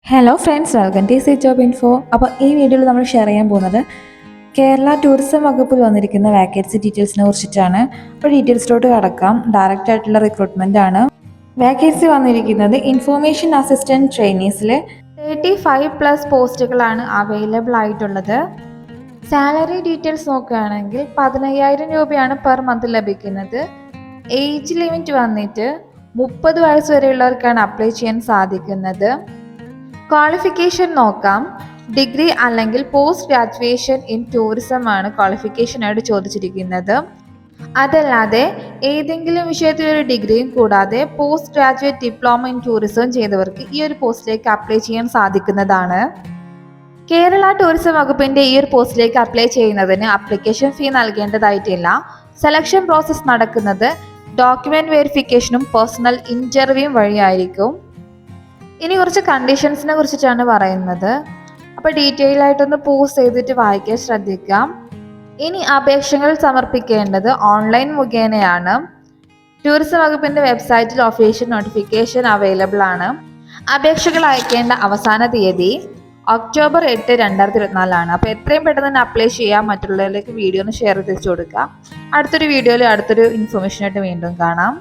Hello friends, welcome to C job info. അപ്പോൾ ഈ വീഡിയോയിൽ നമ്മൾ ഷെയർ ചെയ്യാൻ പോകുന്നത് കേരള ടൂറിസം വകുപ്പിൽ വന്നിരിക്കുന്ന വാക്കൻസി ഡീറ്റെയിൽസിനെ കുറിച്ചിട്ടാണ്. അപ്പോൾ ഡീറ്റെയിൽസിലോട്ട് കടക്കാം. ഡയറക്റ്റ് ആയിട്ടുള്ള റിക്രൂട്ട്മെൻ്റ് ആണ്. വാക്കൻസി വന്നിരിക്കുന്നത് ഇൻഫോർമേഷൻ അസിസ്റ്റൻറ്റ് ട്രെയിനീസിൽ 35+ പോസ്റ്റുകളാണ് അവൈലബിൾ ആയിട്ടുള്ളത്. സാലറി ഡീറ്റെയിൽസ് നോക്കുകയാണെങ്കിൽ 15,000 രൂപയാണ് പെർ മന്ത് ലഭിക്കുന്നത്. ഏജ് ലിമിറ്റ് വന്നിട്ട് 30 വയസ്സ് വരെയുള്ളവർക്കാണ് അപ്ലൈ ചെയ്യാൻ സാധിക്കുന്നത്. ക്വാളിഫിക്കേഷൻ നോക്കാം. ഡിഗ്രി അല്ലെങ്കിൽ പോസ്റ്റ് ഗ്രാജുവേഷൻ ഇൻ ടൂറിസം ആണ് ക്വാളിഫിക്കേഷനായിട്ട് ചോദിച്ചിരിക്കുന്നത്. അതല്ലാതെ ഏതെങ്കിലും വിഷയത്തിൽ ഒരു ഡിഗ്രിയും കൂടാതെ post graduate diploma in tourism ചെയ്തവർക്ക് ഈ ഒരു പോസ്റ്റിലേക്ക് അപ്ലൈ ചെയ്യാൻ സാധിക്കുന്നതാണ്. കേരള ടൂറിസം വകുപ്പിന്റെ ഈ ഒരു പോസ്റ്റിലേക്ക് അപ്ലൈ ചെയ്യുന്നതിന് അപ്ലിക്കേഷൻ ഫീ നൽകേണ്ടതായിട്ടില്ല. സെലക്ഷൻ പ്രോസസ്സ് നടക്കുന്നത് ഡോക്യുമെന്റ് വെരിഫിക്കേഷനും പേഴ്സണൽ ഇന്റർവ്യൂവും വഴിയായിരിക്കും. ഇനി കുറച്ച് കണ്ടീഷൻസിനെ കുറിച്ചിട്ടാണ് പറയുന്നത്. അപ്പോൾ ഡീറ്റെയിൽ ആയിട്ടൊന്ന് പോസ് ചെയ്തിട്ട് വായിക്കാൻ ശ്രദ്ധിക്കാം. ഇനി അപേക്ഷകൾ സമർപ്പിക്കേണ്ടത് ഓൺലൈൻ മുഖേനയാണ്. ടൂറിസം വകുപ്പിന്റെ വെബ്സൈറ്റിൽ ഒഫീഷ്യൽ നോട്ടിഫിക്കേഷൻ അവൈലബിൾ ആണ്. അപേക്ഷകൾ അയക്കേണ്ട അവസാന തീയതി ഒക്ടോബർ 8, 2024 അപ്പോൾ എത്രയും പെട്ടെന്ന് തന്നെ അപ്ലൈ ചെയ്യാം. മറ്റുള്ളവരിലേക്ക് വീഡിയോ ഒന്ന് ഷെയർ ചെയ്ത് കൊടുക്കുക. അടുത്തൊരു വീഡിയോയിൽ അടുത്തൊരു ഇൻഫർമേഷനായിട്ട് വീണ്ടും കാണാം.